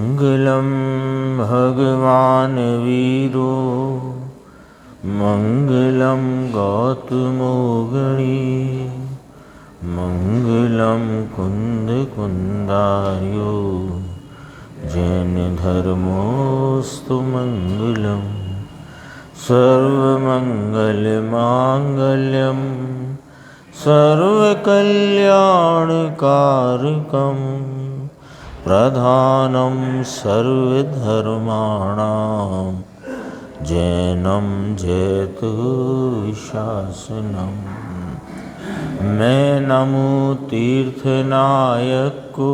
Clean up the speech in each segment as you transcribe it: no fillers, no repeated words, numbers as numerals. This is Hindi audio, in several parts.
मंगलम भगवान वीरो मंगलम गौतमो गणी मंगलम कुंद कुंदार्यो जैन धर्मोस्तु मंगलम सर्वमंगल मांगल्यम सर्वकल्याणकारकम प्रधानम सर्वधर्माणां जैनम जयतु शासनम। मैं नमो तीर्थनायक को,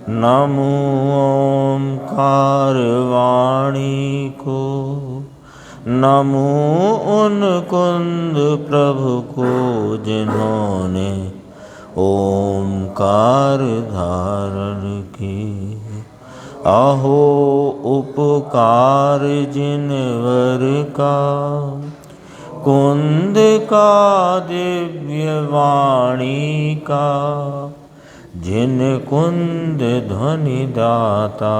नमो ओंकार वाणी को, नमो उन कुंद प्रभु को जिन्होंने ओंकार धारण की। अहो उपकार जिनवर का, कुंद का दिव्य वाणी का, जिन कुंद ध्वनि दाता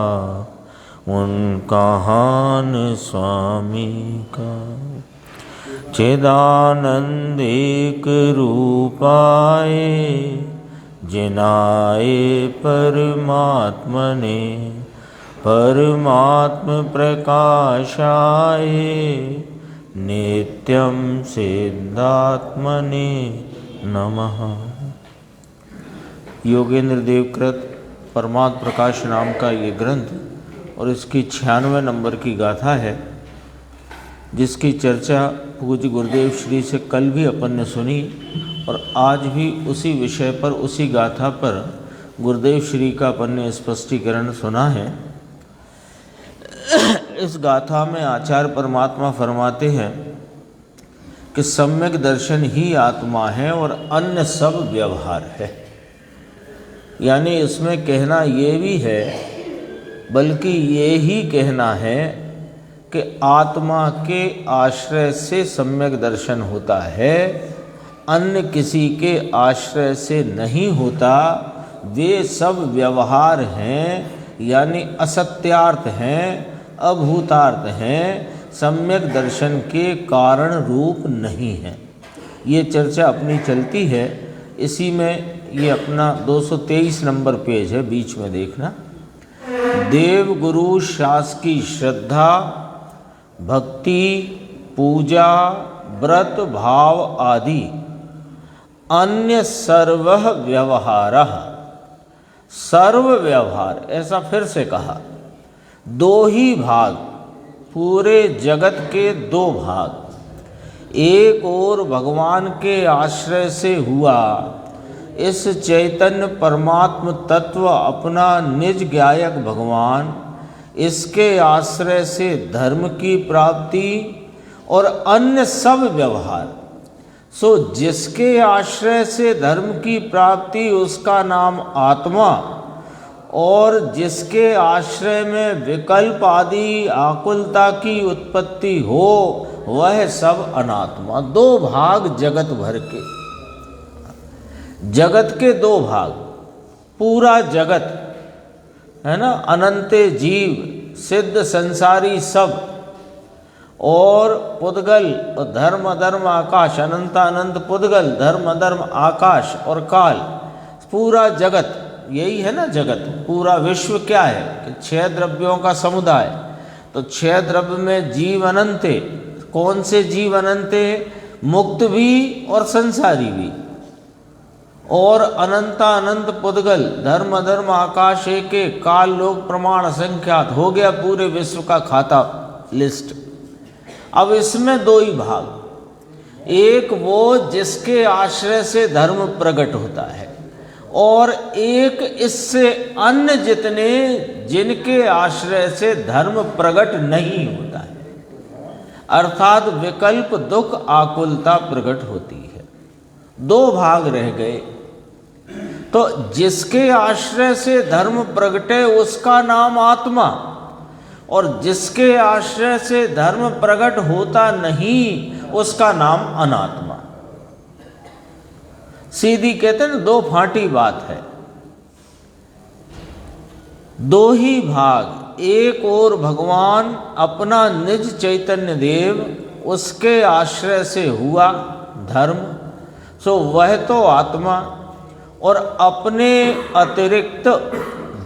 उनका हान स्वामी का। चिदानंद एक रूपाए जिनाए परमात्मने, परमात्म प्रकाशाए नित्यं सिद्धात्मने नमः। योगेंद्र देवकृत परमात्म प्रकाश नाम का ये ग्रंथ और इसकी 96 नंबर की गाथा है, जिसकी चर्चा पूज्य गुरुदेव श्री से कल भी अपन ने सुनी और आज भी उसी विषय पर, उसी गाथा पर गुरुदेव श्री का अपन ने स्पष्टीकरण सुना है। इस गाथा में आचार्य परमात्मा फरमाते हैं कि सम्यक दर्शन ही आत्मा है और अन्य सब व्यवहार है। यानी इसमें कहना ये भी है, बल्कि ये ही कहना है कि आत्मा के आश्रय से सम्यक दर्शन होता है, अन्य किसी के आश्रय से नहीं होता। वे सब व्यवहार हैं, यानी असत्यार्थ हैं, अभूतार्थ हैं, सम्यक दर्शन के कारण रूप नहीं है। ये चर्चा अपनी चलती है। इसी में ये अपना 223 नंबर पेज है, बीच में देखना। देव गुरु शासकी श्रद्धा भक्ति पूजा व्रत भाव आदि अन्य सर्व व्यवहार। सर्व व्यवहार ऐसा फिर से कहा। दो ही भाग, पूरे जगत के दो भाग। एक और भगवान के आश्रय से हुआ इस चैतन्य परमात्म तत्व अपना निज ज्ञायक भगवान, इसके आश्रय से धर्म की प्राप्ति और अन्य सब व्यवहार। सो जिसके आश्रय से धर्म की प्राप्ति उसका नाम आत्मा, और जिसके आश्रय में विकल्प आदि आकुलता की उत्पत्ति हो वह सब अनात्मा। दो भाग जगत भर के, जगत के दो भाग। पूरा जगत है ना, अनंत जीव सिद्ध संसारी सब, और पुद्गल और धर्म अधर्म आकाश, अनंत अनंत पुद्गल, धर्म अधर्म आकाश और काल, पूरा जगत यही है ना जगत। पूरा विश्व क्या है कि 6 द्रव्यों का समुदाय। तो 6 द्रव्य में जीव अनंत है। कौन से जीव अनंत है? मुक्त भी और संसारी भी। और अनंत अनंत पुद्गल, धर्म अधर्म आकाश एक एक, काल लोक प्रमाण असंख्यात। हो गया पूरे विश्व का खाता लिस्ट। अब इसमें दो ही भाग, एक वो जिसके आश्रय से धर्म प्रकट होता है, और एक इससे अन्य जितने जिनके आश्रय से धर्म प्रकट नहीं होता है, अर्थात विकल्प दुख आकुलता प्रकट होती है। दो भाग रह गए। तो जिसके आश्रय से धर्म प्रगटे उसका नाम आत्मा, और जिसके आश्रय से धर्म प्रकट होता नहीं उसका नाम अनात्मा। सीधी कहते हैं ना, दो फांटी बात है। दो ही भाग, एक और भगवान अपना निज चैतन्य देव, उसके आश्रय से हुआ धर्म, सो वह तो आत्मा, और अपने अतिरिक्त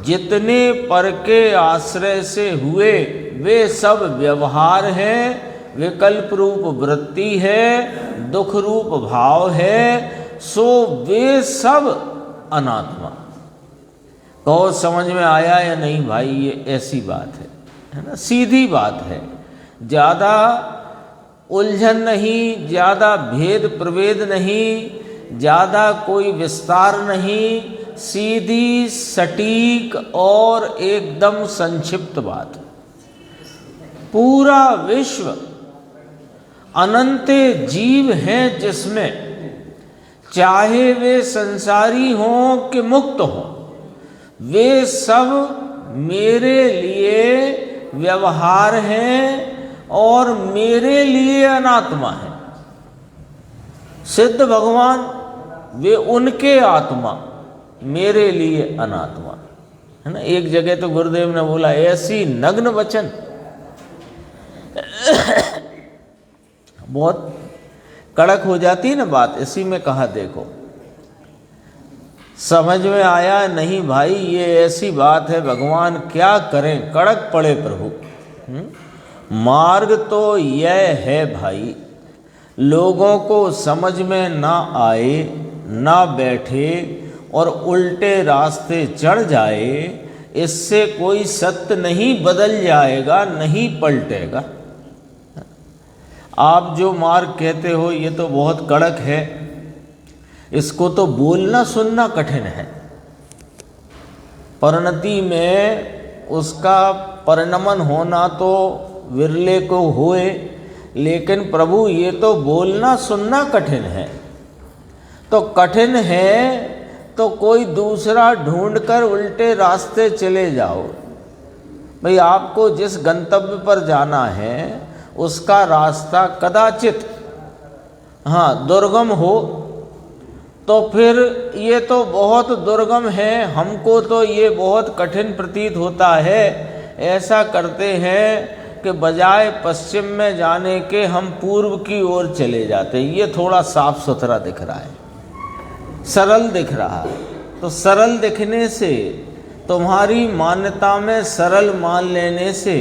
जितने पर के आश्रय से हुए वे सब व्यवहार हैं, विकल्प रूप वृत्ति है, दुख रूप भाव है, सो वे सब अनात्मा। कहो समझ में आया या नहीं भाई? ये ऐसी बात है ना, सीधी बात है, ज़्यादा उलझन नहीं, ज़्यादा भेद प्रभेद नहीं, ज़्यादा कोई विस्तार नहीं, सीधी सटीक और एकदम संक्षिप्त बात। पूरा विश्व अनंत जीव हैं, जिसमें चाहे वे संसारी हों कि मुक्त हों, वे सब मेरे लिए व्यवहार हैं और मेरे लिए अनात्मा है। सिद्ध भगवान वे उनके आत्मा, मेरे लिए अनात्मा है ना। एक जगह तो गुरुदेव ने बोला, ऐसी नग्न वचन बहुत कड़क हो जाती है ना बात, इसी में कहा देखो समझ में आया नहीं भाई? ये ऐसी बात है, भगवान क्या करें, कड़क पड़े प्रभु। मार्ग तो यह है भाई, लोगों को समझ में ना आए, ना बैठे और उल्टे रास्ते चढ़ जाए, इससे कोई सत्य नहीं बदल जाएगा, नहीं पलटेगा। आप जो मार्ग कहते हो ये तो बहुत कड़क है, इसको तो बोलना सुनना कठिन है, परिणति में उसका परिणमन होना तो विरले को होए, लेकिन प्रभु ये तो बोलना सुनना कठिन है। तो कठिन है तो कोई दूसरा ढूंढकर उल्टे रास्ते चले जाओ। भाई आपको जिस गंतव्य पर जाना है उसका रास्ता कदाचित हाँ दुर्गम हो, तो फिर ये तो बहुत दुर्गम है, हमको तो ये बहुत कठिन प्रतीत होता है। ऐसा करते हैं कि बजाय पश्चिम में जाने के हम पूर्व की ओर चले जाते हैं। ये थोड़ा साफ सुथरा दिख रहा है, सरल दिख रहा है। तो सरल दिखने से, तुम्हारी मान्यता में सरल मान लेने से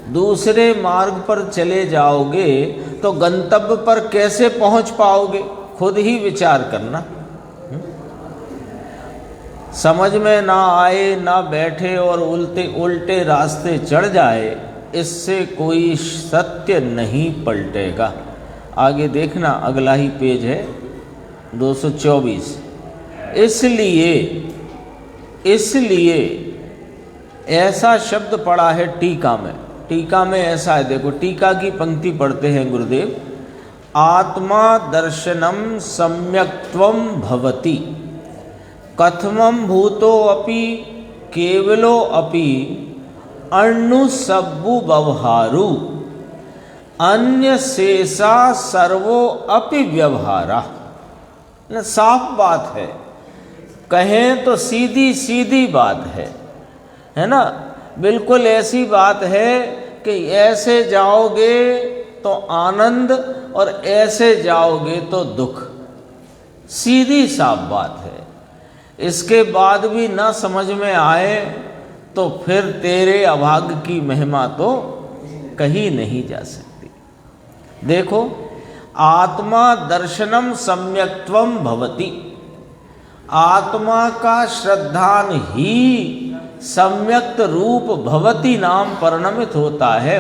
दूसरे मार्ग पर चले जाओगे तो गंतव्य पर कैसे पहुंच पाओगे? खुद ही विचार करना। समझ में ना आए, ना बैठे और उल्टे रास्ते चढ़ जाए, इससे कोई सत्य नहीं पलटेगा। आगे देखना, अगला ही पेज है 224। इसलिए ऐसा शब्द पड़ा है टीका में। टीका में ऐसा है, देखो टीका की पंक्ति पढ़ते हैं गुरुदेव। आत्मा दर्शनम सम्यक्त्वम भवति कथमं भूतो अपि केवलो अपि अणुसब्बु व्यवहारु अन्य शेषा सर्वो अपि व्यवहारा। साफ बात है, कहें तो सीधी सीधी बात है ना। बिल्कुल ऐसी बात है कि ऐसे जाओगे तो आनंद और ऐसे जाओगे तो दुख, सीधी साफ बात है। इसके बाद भी ना समझ में आए तो फिर तेरे अभाग्य की महिमा तो कहीं नहीं जा सकती। देखो, आत्मा दर्शनम सम्यक्त्वम भवति, आत्मा का श्रद्धान ही सम्यक्त रूप भवति नाम परिणमित होता है।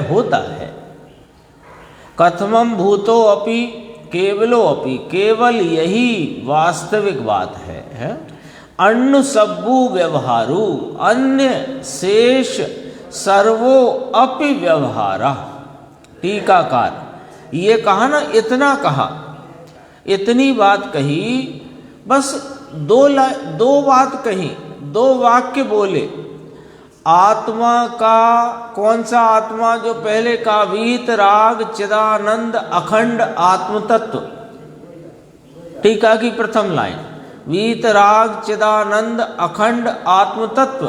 कथमं भूतो अपि केवलो अपि, केवल यही वास्तविक बात है। अण्णु सब्बु व्यवहारु अन्य शेष सर्वो अपि व्यवहारा। टीकाकार ये कहा ना, इतना कहा, इतनी बात कही, बस दो बात कही, दो वाक्य बोले। आत्मा का कौन सा आत्मा? जो पहले का वीत राग चिदानंद अखंड आत्म तत्व। टीका की प्रथम लाइन, वीत राग चिदानंद अखंड आत्म तत्व।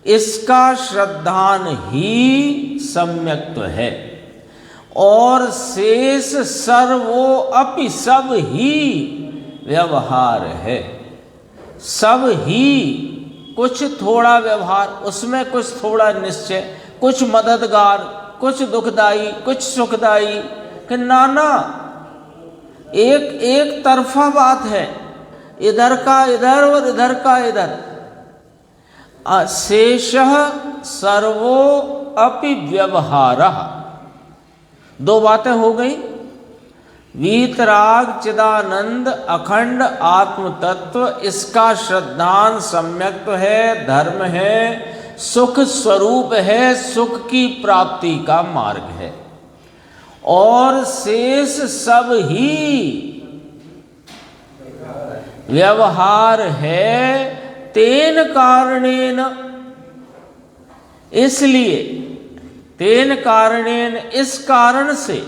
इसका श्रद्धान ही सम्यक्त्व है, और शेष सर्वो अपि सब ही व्यवहार है। सब ही, कुछ थोड़ा व्यवहार, उसमें कुछ थोड़ा निश्चय, कुछ मददगार, कुछ दुखदाई, कुछ सुखदाई, कि नाना एक एक तरफा बात है, इधर का इधर और इधर का इधर। शेषः सर्वो अपि व्यवहारः, दो बातें हो गई। वीतराग चिदानंद अखंड आत्म तत्व, इसका श्रद्धान सम्यक्त्व है, धर्म है, सुख स्वरूप है, सुख की प्राप्ति का मार्ग है, और शेष सब ही व्यवहार है। तेन कारणेन, इसलिए तेन कारणेन, इस कारण से,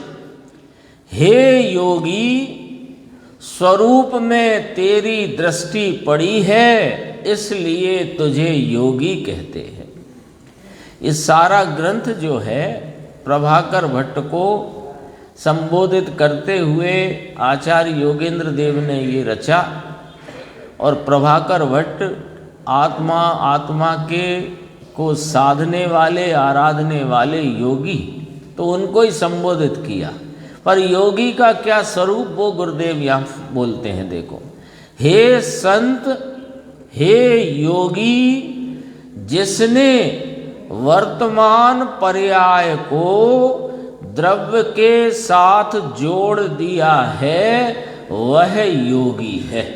हे योगी, स्वरूप में तेरी दृष्टि पड़ी है, इसलिए तुझे योगी कहते हैं। ये सारा ग्रंथ जो है प्रभाकर भट्ट को संबोधित करते हुए आचार्य योगेंद्र देव ने ये रचा, और प्रभाकर भट्ट आत्मा के को साधने वाले, आराधने वाले योगी, तो उनको ही संबोधित किया। पर योगी का क्या स्वरूप, वो गुरुदेव यहाँ बोलते हैं। देखो, हे संत, हे योगी, जिसने वर्तमान पर्याय को द्रव्य के साथ जोड़ दिया है, वह योगी है।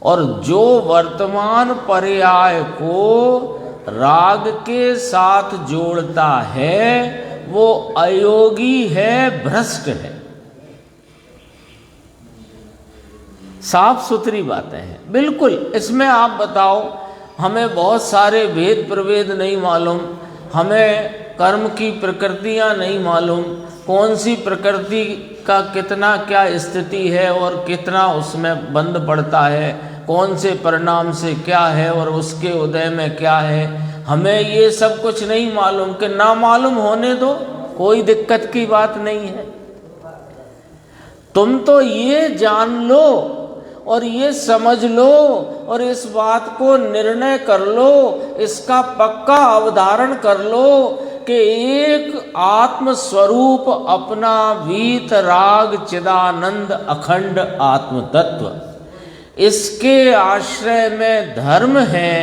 और जो वर्तमान पर्याय को राग के साथ जोड़ता है, वो अयोगी है, भ्रष्ट है। साफ सुथरी बातें हैं बिल्कुल। इसमें आप बताओ, हमें बहुत सारे भेद प्रभेद नहीं मालूम, हमें कर्म की प्रकृतियां नहीं मालूम, कौन सी प्रकृति का कितना क्या स्थिति है और कितना उसमें बंद पड़ता है, कौन से परिणाम से क्या है और उसके उदय में क्या है, हमें ये सब कुछ नहीं मालूम। कि ना मालूम होने दो, कोई दिक्कत की बात नहीं है। तुम तो ये जान लो और ये समझ लो और इस बात को निर्णय कर लो, इसका पक्का अवधारण कर लो कि एक आत्म स्वरूप अपना वीत राग चिदानंद अखंड आत्म तत्व, इसके आश्रय में धर्म है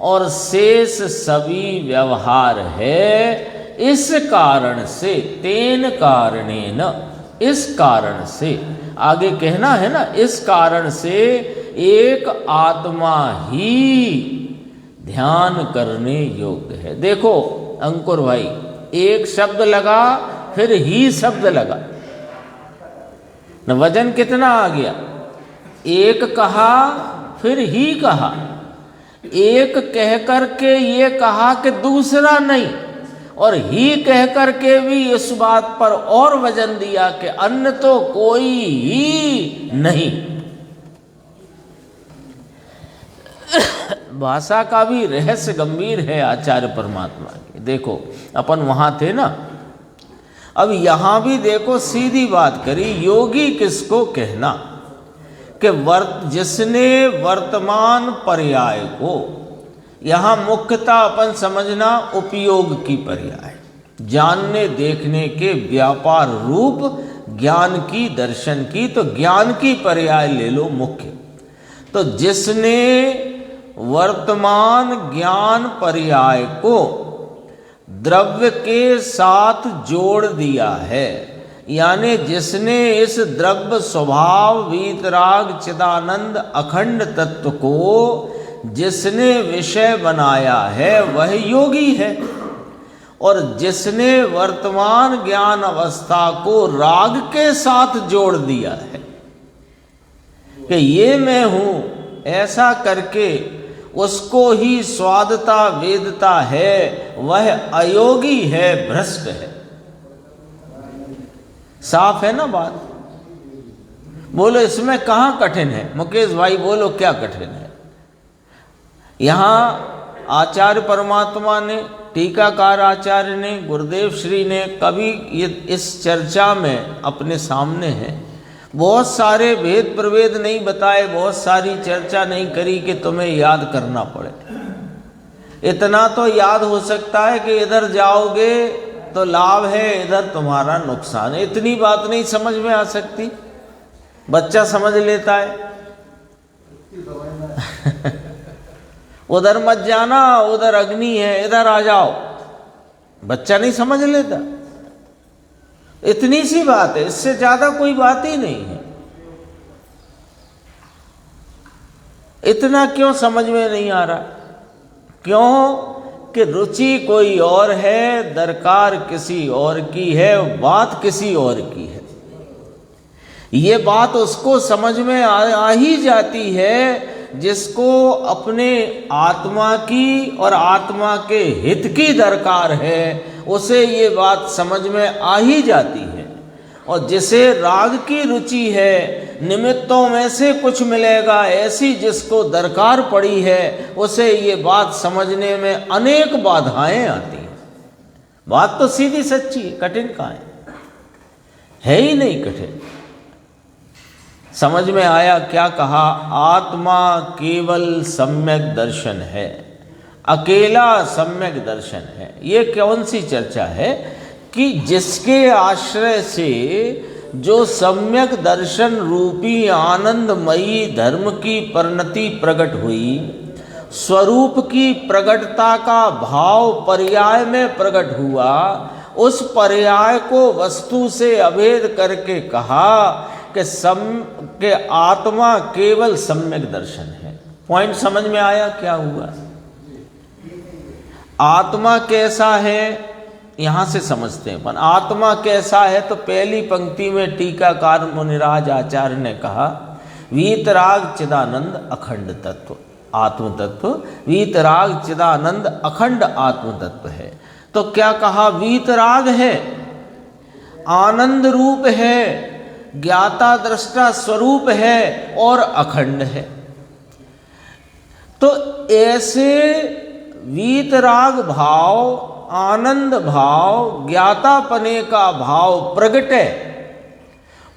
और शेष सभी व्यवहार है। इस कारण से, तेन कारणेन, इस कारण से, आगे कहना है ना, इस कारण से एक आत्मा ही ध्यान करने योग्य है। देखो अंकुर भाई, एक शब्द लगा फिर ही शब्द लगा, न वजन कितना आ गया। एक कहा फिर ही कहा, एक कह करके ये कहा कि दूसरा नहीं, और ही कह करके भी इस बात पर और वजन दिया कि अन्य तो कोई ही नहीं। भाषा का भी रहस्य गंभीर है आचार्य परमात्मा के। देखो अपन वहां थे ना, अब यहां भी देखो सीधी बात करी, योगी किसको कहना कि जिसने वर्तमान पर्याय को, यहाँ मुख्यतः अपन समझना उपयोग की पर्याय, जानने देखने के व्यापार रूप ज्ञान की, दर्शन की, तो ज्ञान की पर्याय ले लो मुख्य। तो जिसने वर्तमान ज्ञान पर्याय को द्रव्य के साथ जोड़ दिया है, यानी जिसने इस द्रव्य स्वभाव वीतराग चिदानंद अखंड तत्व को जिसने विषय बनाया है, वह योगी है। और जिसने वर्तमान ज्ञान अवस्था को राग के साथ जोड़ दिया है कि ये मैं हूं, ऐसा करके उसको ही स्वादता वेदता है, वह अयोगी है, भ्रष्ट है। साफ है ना बात? बोलो इसमें कहां कठिन है? मुकेश भाई बोलो क्या कठिन है? यहां आचार्य परमात्मा ने, टीकाकार आचार्य ने, गुरुदेव श्री ने कभी ये इस चर्चा में अपने सामने है, बहुत सारे भेद प्रभेद नहीं बताए, बहुत सारी चर्चा नहीं करी कि तुम्हें याद करना पड़े। इतना तो याद हो सकता है कि इधर जाओगे तो लाभ है, इधर तुम्हारा नुकसान है। इतनी बात नहीं समझ में आ सकती, बच्चा समझ लेता है। उधर मत जाना, उधर अग्नि है, इधर आ जाओ, बच्चा नहीं समझ लेता। इतनी सी बात है, इससे ज्यादा कोई बात ही नहीं है। इतना क्यों समझ में नहीं आ रहा? क्यों कि रुचि कोई और है, दरकार किसी और की है, बात किसी और की है। ये बात उसको समझ में आ ही जाती है जिसको अपने आत्मा की और आत्मा के हित की दरकार है, उसे ये बात समझ में आ ही जाती है। और जिसे राग की रुचि है, निमित्तों में से कुछ मिलेगा, ऐसी जिसको दरकार पड़ी है, उसे ये बात समझने में अनेक बाधाएं आती हैं। बात तो सीधी सच्ची है, कठिन कहाँ है ही नहीं कठिन। समझ में आया क्या कहा? आत्मा केवल सम्यक दर्शन है, अकेला सम्यक दर्शन है। ये कौन सी चर्चा है कि जिसके आश्रय से जो सम्यक दर्शन रूपी आनंदमयी धर्म की परिणति प्रकट हुई, स्वरूप की प्रकटता का भाव पर्याय में प्रकट हुआ, उस पर्याय को वस्तु से अभेद करके कहा कि आत्मा केवल सम्यक दर्शन है। पॉइंट समझ में आया क्या हुआ? आत्मा कैसा है यहां से समझते हैं। पर आत्मा कैसा है तो पहली पंक्ति में टीकाकार मुनिराज आचार्य ने कहा, वीतराग चिदानंद अखंड तत्व, आत्म तत्व वीतराग चिदानंद अखंड आत्म तत्व है। तो क्या कहा? वीतराग है, आनंद रूप है, ज्ञाता दृष्टा स्वरूप है और अखंड है। तो ऐसे वीतराग भाव, आनंद भाव, ज्ञातापने का भाव प्रगट है,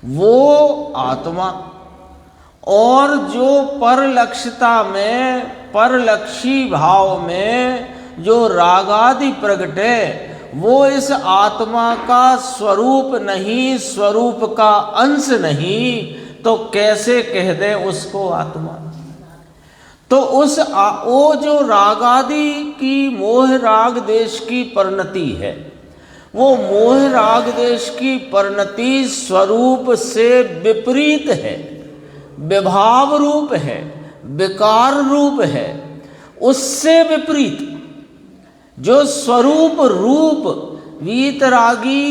वो आत्मा। और जो परलक्षता में, परलक्षी भाव में जो रागादि प्रगट है, वो इस आत्मा का स्वरूप नहीं, स्वरूप का अंश नहीं, तो कैसे कह दे उसको आत्मा? तो वो जो रागादि की मोह राग देश की परिणति है, वो मोह राग देश की परिणति स्वरूप से विपरीत है, विभाव रूप है, विकार रूप है। उससे विपरीत जो स्वरूप रूप वीतरागी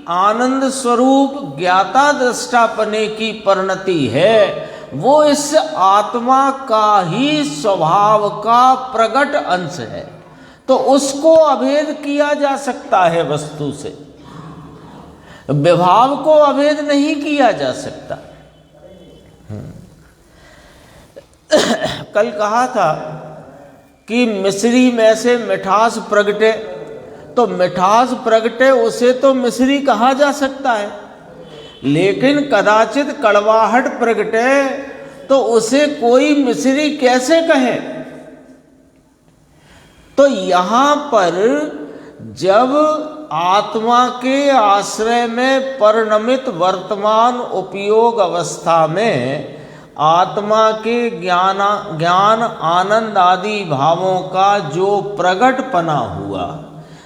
आनंद स्वरूप ज्ञाता दृष्टापने की परिणति है, वो इस आत्मा का ही स्वभाव का प्रकट अंश है। तो उसको अभेद किया जा सकता है वस्तु से, विभाव को अभेद नहीं किया जा सकता। कल कहा था कि मिश्री में से मिठास प्रगटे, तो मिठास प्रगटे उसे तो मिश्री कहा जा सकता है, लेकिन कदाचित कड़वाहट प्रगटे तो उसे कोई मिश्री कैसे कहे? तो यहां पर जब आत्मा के आश्रय में परिणमित वर्तमान उपयोग अवस्था में आत्मा के ज्ञान आनंद आदि भावों का जो प्रगटपना हुआ,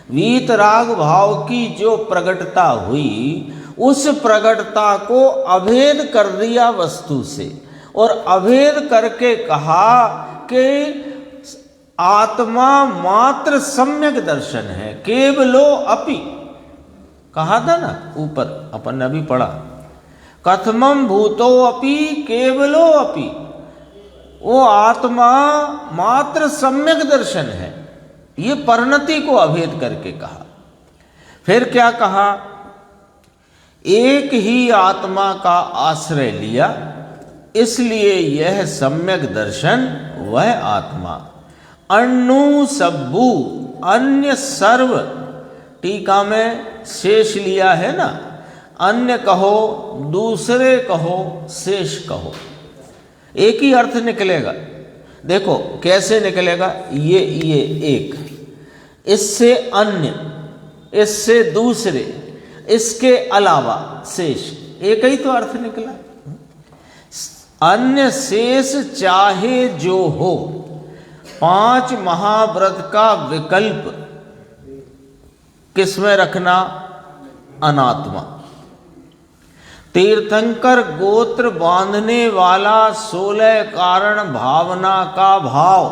वीतराग भाव की जो प्रगटता हुई, उस प्रगटता को अभेद कर दिया वस्तु से, और अभेद करके कहा कि आत्मा मात्र सम्यक दर्शन है, केवलो अपि। कहा था ना ऊपर, अपन ने अभी पढ़ा, कथमम भूतो अपि केवलो अपि। वो आत्मा मात्र सम्यक दर्शन है, ये परिणति को अभेद करके कहा। फिर क्या कहा? एक ही आत्मा का आश्रय लिया, इसलिए यह सम्यक दर्शन वह आत्मा। अण्णु सब्बू, अन्य सर्व, टीका में शेष लिया है ना, अन्य कहो, दूसरे कहो, शेष कहो, एक ही अर्थ निकलेगा। देखो कैसे निकलेगा, ये एक, इससे अन्य, इससे दूसरे, इसके अलावा शेष, एक ही तो अर्थ निकला। अन्य शेष चाहे जो हो, 5 महाव्रत का विकल्प किसमें रखना, अनात्मा। तीर्थंकर गोत्र बांधने वाला 16 कारण भावना का भाव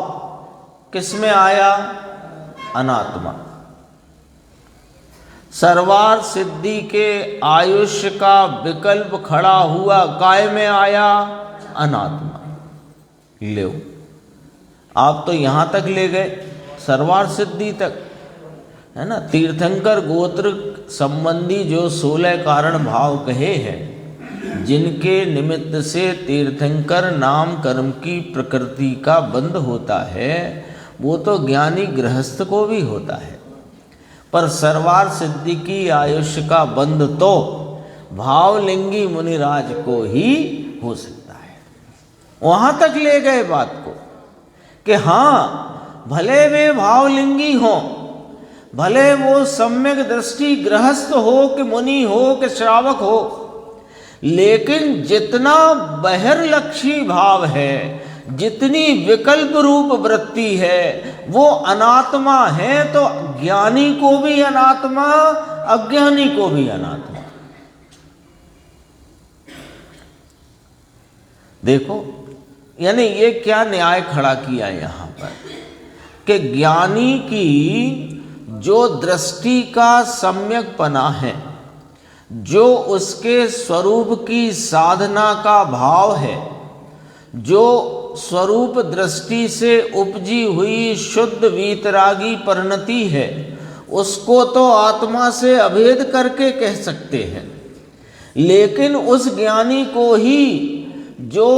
किसमें आया, अनात्मा। सर्वार सिद्धि के आयुष्य का विकल्प खड़ा हुआ काय में आया, अनात्मा। ले आप तो यहां तक ले गए, सर्वार सिद्धि तक, है ना। तीर्थंकर गोत्र संबंधी जो 16 कारण भाव कहे हैं, जिनके निमित्त से तीर्थंकर नाम कर्म की प्रकृति का बंध होता है, वो तो ज्ञानी गृहस्थ को भी होता है, पर सर्वार सिद्धि की आयुष्य का बंध तो भावलिंगी मुनिराज को ही हो सकता है। वहां तक ले गए बात को कि हाँ, भले वे भावलिंगी हों, भले वो सम्यक दृष्टि गृहस्थ हो कि मुनि हो कि श्रावक हो, लेकिन जितना बहिर्लक्षी भाव है, जितनी विकल्प रूप वृत्ति है, वो अनात्मा है। तो ज्ञानी को भी अनात्मा, अज्ञानी को भी अनात्मा। देखो, यानी ये क्या न्याय खड़ा किया यहां पर कि ज्ञानी की जो दृष्टि का सम्यकपना है, जो उसके स्वरूप की साधना का भाव है, जो स्वरूप दृष्टि से उपजी हुई शुद्ध वीतरागी परिणति है, उसको तो आत्मा से अभेद करके कह सकते हैं। लेकिन उस ज्ञानी को ही जो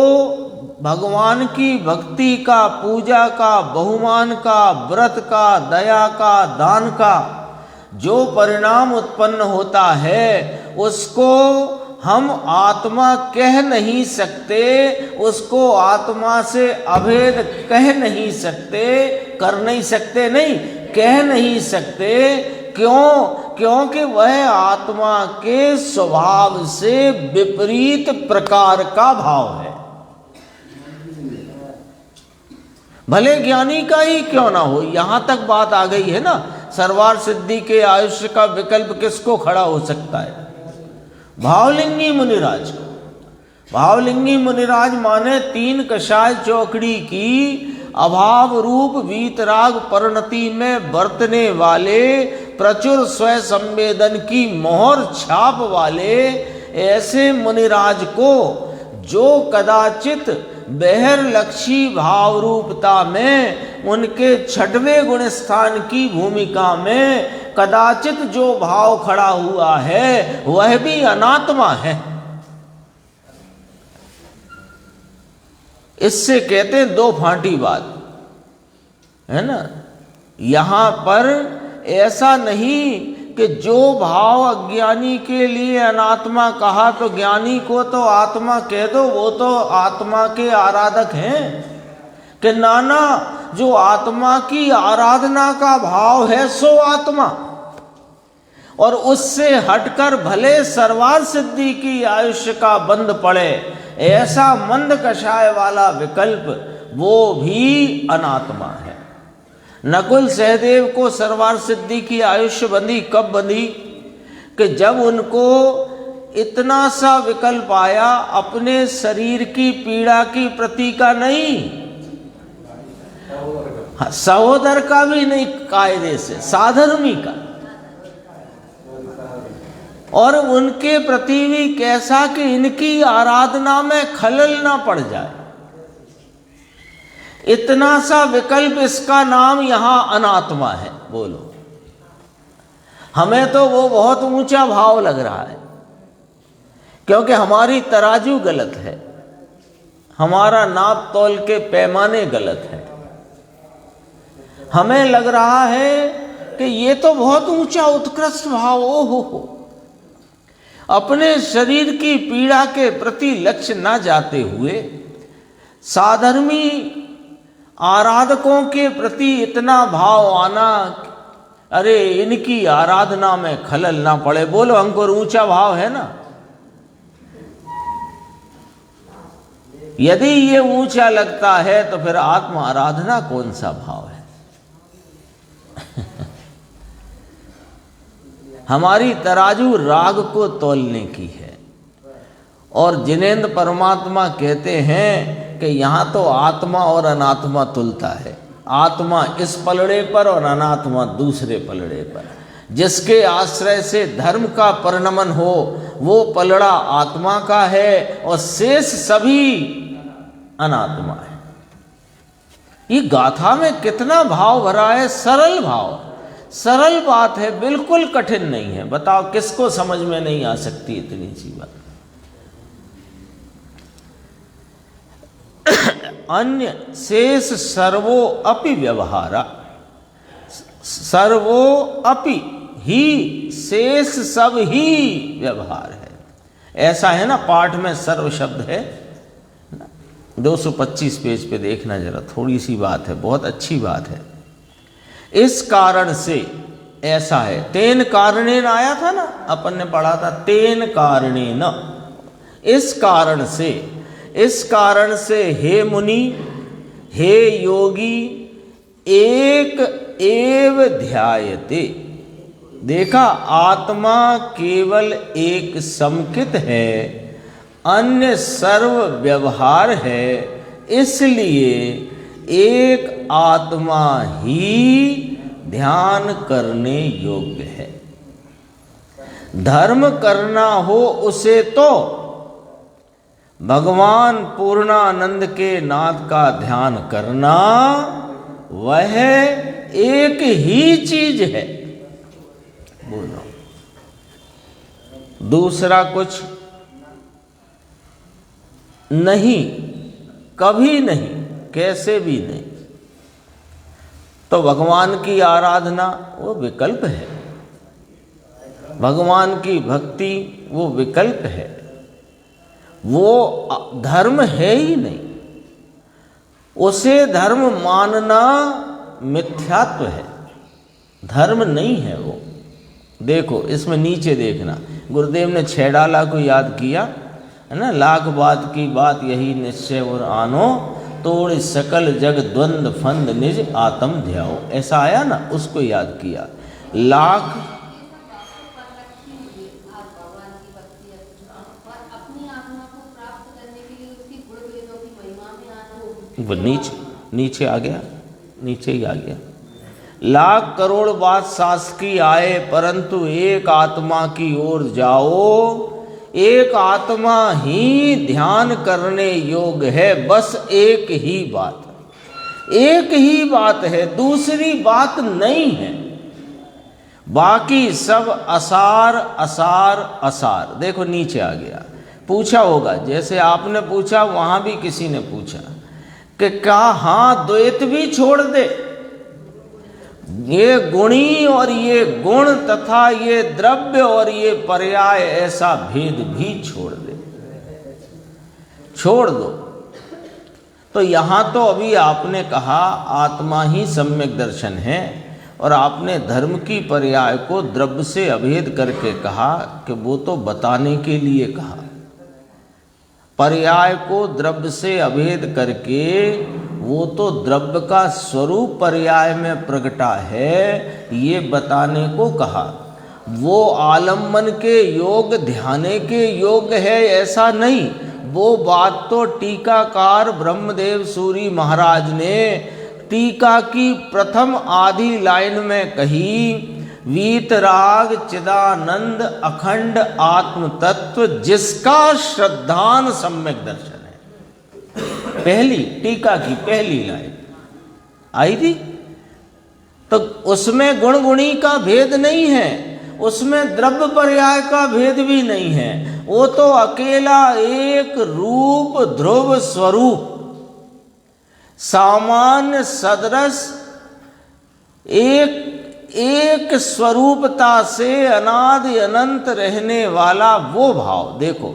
भगवान की भक्ति का, पूजा का, बहुमान का, व्रत का, दया का, दान का जो परिणाम उत्पन्न होता है, उसको हम आत्मा कह नहीं सकते, उसको आत्मा से अभेद कह नहीं सकते, कर नहीं सकते, नहीं कह नहीं सकते। क्यों? क्योंकि वह आत्मा के स्वभाव से विपरीत प्रकार का भाव है। भले ज्ञानी का ही क्यों ना हो, यहां तक बात आ गई है ना। सर्वार सिद्धि के आयुष्य का विकल्प किसको खड़ा हो सकता है? भावलिंगी मुनिराज को। भावलिंगी मुनिराज माने 3 कषाय चौकड़ी की अभाव रूप वीतराग परिणति में बरतने वाले, प्रचुर स्वय संवेदन की मोहर छाप वाले ऐसे मुनिराज को, जो कदाचित बहिर्लक्षी भाव रूपता में, उनके 6वें गुण स्थान की भूमिका में कदाचित जो भाव खड़ा हुआ है, वह भी अनात्मा है। इससे कहते हैं 2 फांटी बात, है ना। यहां पर ऐसा नहीं कि जो भाव अज्ञानी के लिए अनात्मा कहा तो ज्ञानी को तो आत्मा कह दो, वो तो आत्मा के आराधक हैं, कि नाना जो आत्मा की आराधना का भाव है सो आत्मा, और उससे हटकर भले सर्वार सिद्धि की आयुष्य का बंध पड़े, ऐसा मंद कषाय वाला विकल्प वो भी अनात्मा है। नकुल सहदेव को सर्वार सिद्धि की आयुष्य बंधी कब बंधी? कि जब उनको इतना सा विकल्प आया, अपने शरीर की पीड़ा की प्रति का नहीं, सहोदर का भी नहीं, कायदे से साधर्मी का, और उनके प्रति भी कैसा कि इनकी आराधना में खलल ना पड़ जाए। इतना सा विकल्प, इसका नाम यहां अनात्मा है। बोलो, हमें तो वो बहुत ऊंचा भाव लग रहा है, क्योंकि हमारी तराजू गलत है, हमारा नाप तोल के पैमाने गलत है। हमें लग रहा है कि ये तो बहुत ऊंचा उत्कृष्ट भाव, ओ हो। अपने शरीर की पीड़ा के प्रति लक्ष्य न जाते हुए साधर्मी आराधकों के प्रति इतना भाव आना, अरे इनकी आराधना में खलल ना पड़े। बोलो अंकुर, ऊंचा भाव है ना? यदि ये ऊंचा लगता है तो फिर आत्म आराधना कौन सा भाव है? हमारी तराजू राग को तौलने की है। और जिनेंद्र परमात्मा कहते हैं कि यहाँ तो आत्मा और अनात्मा तुलता है, आत्मा इस पलड़े पर और अनात्मा दूसरे पलड़े पर। जिसके आश्रय से धर्म का परिणमन हो वो पलड़ा आत्मा का है और शेष सभी अनात्मा है। ये गाथा में कितना भाव भरा है, सरल भाव, सरल बात है, बिल्कुल कठिन नहीं है। बताओ किसको समझ में नहीं आ सकती इतनी सी बात? अन्य शेष सर्वो अपि व्यवहारा, सर्वो अपि ही, शेष सब ही व्यवहार है। ऐसा है ना, पाठ में सर्व शब्द है। 225 पेज पे देखना जरा, थोड़ी सी बात है, बहुत अच्छी बात है। इस कारण से ऐसा है, तेन कारणेन आया था ना, अपन ने पढ़ा था तेन कारणेन, इस कारण से, इस कारण से हे मुनि, हे योगी, एक एव ध्यायते। देखा, आत्मा केवल एक समकित है, अन्य सर्व व्यवहार है, इसलिए एक आत्मा ही ध्यान करने योग्य है। धर्म करना हो उसे तो भगवान पूर्णानंद के नाथ का ध्यान करना, वह एक ही चीज है। बोलो, दूसरा कुछ नहीं, कभी नहीं, कैसे भी नहीं। तो भगवान की आराधना वो विकल्प है, भगवान की भक्ति वो विकल्प है, वो धर्म है ही नहीं। उसे धर्म मानना मिथ्यात्व है, धर्म नहीं है वो। देखो इसमें नीचे देखना, गुरुदेव ने छेड़ाला को याद किया है ना, लाख बात की बात यही निश्चय और आनो, तोड़ सकल जग द्वंद फंद निज आत्म ध्याओ, ऐसा आया ना, उसको याद किया। लाख वो नीचे आ गया, नीचे ही आ गया। लाख करोड़ बात शास्त्र की आए, परंतु एक आत्मा की ओर जाओ, एक आत्मा ही ध्यान करने योग्य है। बस एक ही बात, एक ही बात है, दूसरी बात नहीं है। बाकी सब असार असार असार। देखो नीचे आ गया, पूछा होगा, जैसे आपने पूछा वहां भी किसी ने पूछा कि क्या हाँ द्वैत भी छोड़ दे, ये गुणी और ये गुण तथा ये द्रव्य और ये पर्याय, ऐसा भेद भी छोड़ दे, छोड़ दो। तो यहाँ तो अभी आपने कहा आत्मा ही सम्यक दर्शन है, और आपने धर्म की पर्याय को द्रव्य से अभेद करके कहा कि वो तो बताने के लिए कहा। पर्याय को द्रव्य से अभेद करके वो तो द्रव्य का स्वरूप पर्याय में प्रगटा है, ये बताने को कहा। वो आलम्बन के योग, ध्याने के योग है, ऐसा नहीं। वो बात तो टीकाकार ब्रह्मदेव सूरी महाराज ने टीका की प्रथम आधी लाइन में कही, वीतराग चिदानंद अखंड आत्म तत्व जिसका श्रद्धान सम्यक दर्शन है। पहली टीका की पहली लाइन आई थी, तो उसमें गुण गुणी का भेद नहीं है, उसमें द्रव्य पर्याय का भेद भी नहीं है। वो तो अकेला एक रूप ध्रुव स्वरूप सामान्य सदरस एक स्वरूपता से अनादि अनंत रहने वाला वो भाव। देखो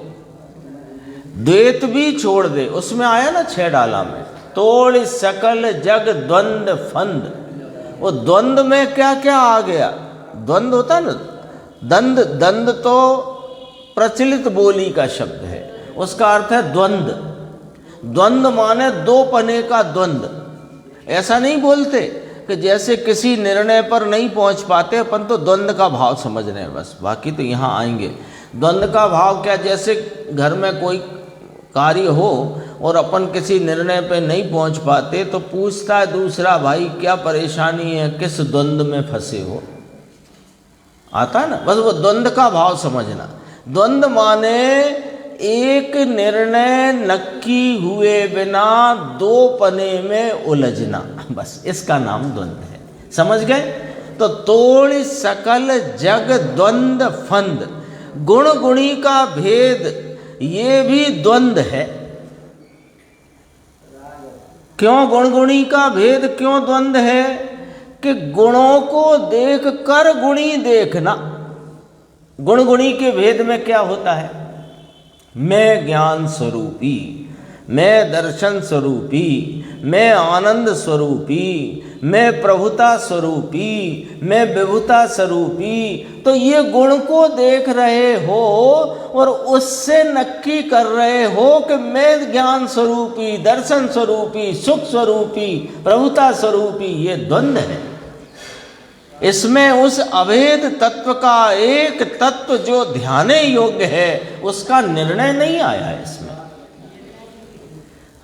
द्वैत भी छोड़ दे, उसमें आया ना 6 डाला में, तोड़ सकल जग द्वंद फंद। वो द्वंद में क्या क्या आ गया? द्वंद होता ना, दंद, दंद तो प्रचलित बोली का शब्द है, उसका अर्थ है द्वंद। द्वंद माने दो पने का द्वंद। ऐसा नहीं बोलते कि जैसे किसी निर्णय पर नहीं पहुंच पाते अपन तो द्वंद का भाव समझ रहे हैं बस, बाकी तो यहाँ आएंगे। द्वंद का भाव क्या? जैसे घर में कोई कार्य हो और अपन किसी निर्णय पे नहीं पहुंच पाते तो पूछता है दूसरा, भाई क्या परेशानी है, किस द्वंद में फंसे हो? आता है ना, बस वो द्वंद का भाव समझना। द्वंद माने एक निर्णय नक्की हुए बिना दो पने में उलझना, बस इसका नाम द्वंद है। समझ गए? तो तोड़ सकल जग द्वंद फंद, गुण गुणी का भेद, ये भी द्वंद है। क्यों गुण गुणी का भेद, क्यों द्वंद है? कि गुणों को देख कर गुणी देखना। गुण गुणी के भेद में क्या होता है? मैं ज्ञान स्वरूपी, मैं दर्शन स्वरूपी, मैं आनंद स्वरूपी, मैं प्रभुता स्वरूपी, मैं विभुता स्वरूपी। तो ये गुण को देख रहे हो और उससे नक्की कर रहे हो कि मैं ज्ञान स्वरूपी, दर्शन स्वरूपी, सुख स्वरूपी, प्रभुता स्वरूपी। ये द्वंद है। इसमें उस अभेद तत्व का एक तत्व जो ध्याने योग्य है उसका निर्णय नहीं आया है इसमें।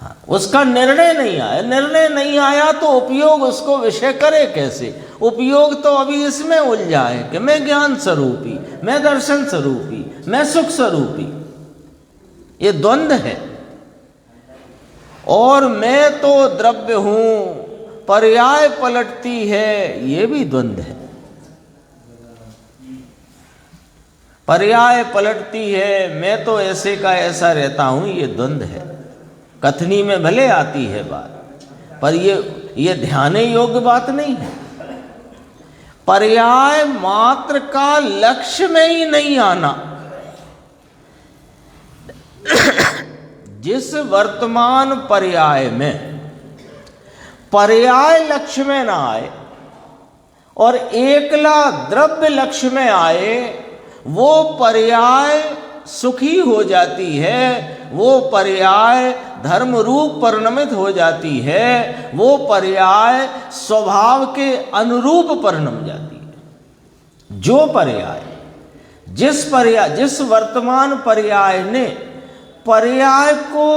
हाँ, उसका निर्णय नहीं आया। निर्णय नहीं आया तो उपयोग उसको विषय करे कैसे? उपयोग तो अभी इसमें उलझा है कि मैं ज्ञान स्वरूपी, मैं दर्शन स्वरूपी, मैं सुख स्वरूपी। ये द्वंद है। और मैं तो द्रव्य हूं, पर्याय पलटती है, ये भी द्वंद है। पर्याय पलटती है, मैं तो ऐसे का ऐसा रहता हूं, ये द्वंद है। कथनी में भले आती है बात, पर ये ध्यान योग्य बात नहीं है। पर्याय मात्र का लक्ष्य में ही नहीं आना। जिस वर्तमान पर्याय में पर्याय लक्ष्य में ना आए और एकला द्रव्य लक्ष्य में आए, वो पर्याय सुखी हो जाती है, वो पर्याय धर्म रूप परिणमित हो जाती है, वो पर्याय स्वभाव के अनुरूप परिणम जाती है। जो पर्याय, जिस वर्तमान पर्याय ने पर्याय को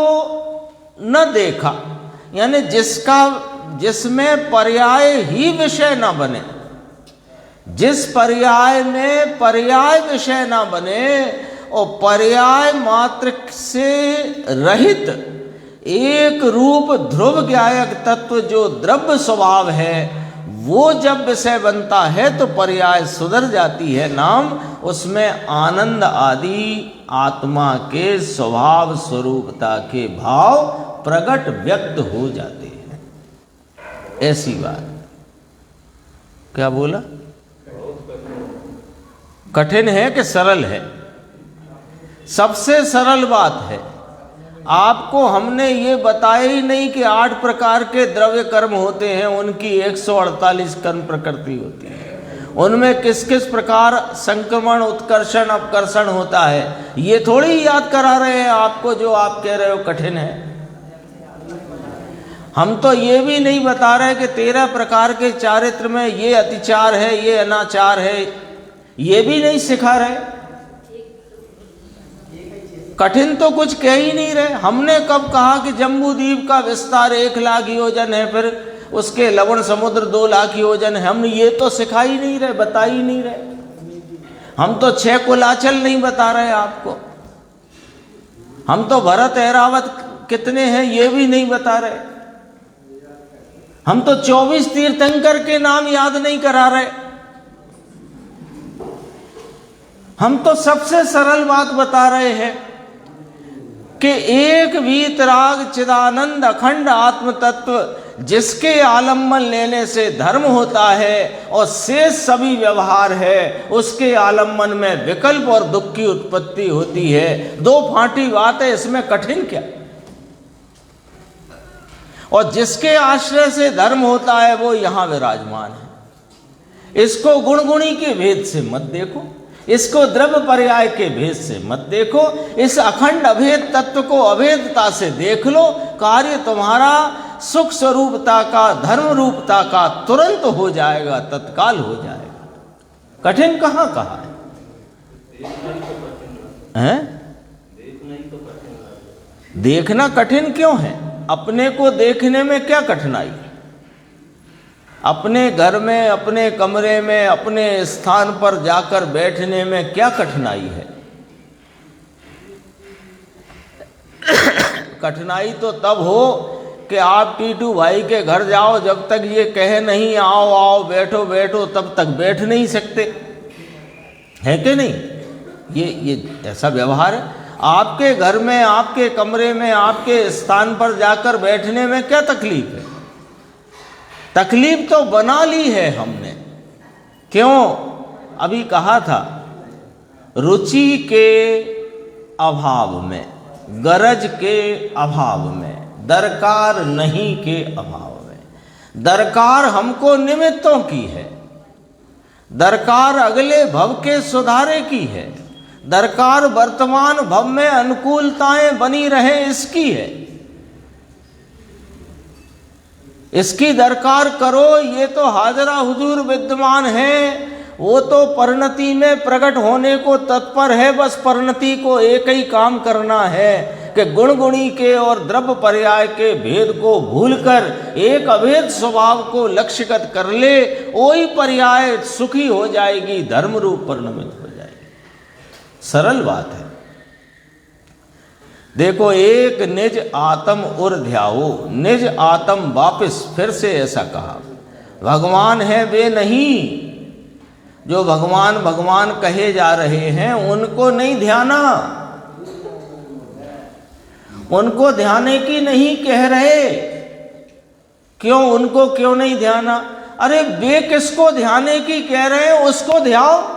न देखा, यानी जिसमें पर्याय ही विषय न बने, जिस पर्याय में पर्याय विषय न बने और पर्याय मात्र से रहित एक रूप ध्रुव ज्ञायक तत्व जो द्रव्य स्वभाव है, वो जब विषय बनता है तो पर्याय सुधर जाती है। नाम उसमें आनंद आदि आत्मा के स्वभाव स्वरूपता के भाव प्रकट व्यक्त हो जाते हैं। ऐसी बात। क्या बोला? कठिन है कि सरल है? सबसे सरल बात है। आपको हमने ये बताया ही नहीं कि 8 प्रकार के द्रव्य कर्म होते हैं, उनकी 148 कर्म प्रकृति होती है। उनमें किस किस प्रकार संक्रमण, उत्कर्षण, अपकर्षण होता है, ये थोड़ी ही याद करा रहे हैं आपको। जो आप कह रहे हो कठिन है, हम तो ये भी नहीं बता रहे कि 13 प्रकार के चारित्र में ये अतिचार है, ये अनाचार है, ये भी नहीं सिखा रहे। कठिन तो कुछ कह ही नहीं रहे। हमने कब कहा कि जम्बू द्वीप का विस्तार 1 लाख योजन है, फिर उसके लवण समुद्र 2 लाख योजन है? हम ये तो सिखा ही नहीं रहे, बता ही नहीं रहे। हम तो 6 कुलाचल नहीं बता रहे आपको। हम तो भरत ऐरावत कितने हैं ये भी नहीं बता रहे। हम तो 24 तीर्थंकर के नाम याद नहीं करा रहे। हम तो सबसे सरल बात बता रहे हैं कि एक वीतराग चिदानंद अखंड आत्म तत्व जिसके आलम्बन लेने से धर्म होता है और शेष सभी व्यवहार है, उसके आलम्बन में विकल्प और दुख की उत्पत्ति होती है। दो फांटी बात है, इसमें कठिन क्या। और जिसके आश्रय से धर्म होता है वो यहां विराजमान है। इसको गुणगुणी के भेद से मत देखो, इसको द्रव्य पर्याय के भेद से मत देखो, इस अखंड अभेद तत्व को अभेदता से देख लो। कार्य तुम्हारा सुख स्वरूपता का, धर्म रूपता का तुरंत हो जाएगा, तत्काल हो जाएगा। कठिन कहाँ कहा है? देखना कठिन क्यों है? अपने को देखने में क्या कठिनाई? अपने घर में, अपने कमरे में, अपने स्थान पर जाकर बैठने में क्या कठिनाई है? कठिनाई तो तब हो कि आप टीटू भाई के घर जाओ, जब तक ये कहे नहीं आओ आओ बैठो बैठो, तब तक बैठ नहीं सकते, है कि नहीं? ये ऐसा व्यवहार है। आपके घर में, आपके कमरे में, आपके स्थान पर जाकर बैठने में क्या तकलीफ है? तकलीफ तो बना ली है हमने। क्यों? अभी कहा था, रुचि के अभाव में, गरज के अभाव में, दरकार नहीं के अभाव में। दरकार हमको निमित्तों की है, दरकार अगले भव के सुधारे की है, दरकार वर्तमान भव में अनुकूलताएं बनी रहे इसकी है। इसकी दरकार करो, ये तो हाजरा हुजूर विद्यमान है, वो तो परिणति में प्रकट होने को तत्पर है। बस परिणति को एक ही काम करना है कि गुण गुणी के और द्रव्य पर्याय के भेद को भूलकर एक अभेद स्वभाव को लक्ष्यगत कर ले, वही पर्याय सुखी हो जाएगी, धर्म रूप परिणमित हो जाएगी। सरल बात है। देखो, एक निज आत्म उर ध्याओ, निज आत्म वापिस। फिर से ऐसा कहा, भगवान है वे नहीं, जो भगवान भगवान कहे जा रहे हैं उनको नहीं ध्याना, उनको ध्याने की नहीं कह रहे। क्यों? उनको क्यों नहीं ध्याना? अरे वे किसको ध्याने की कह रहे हैं, उसको ध्याओ।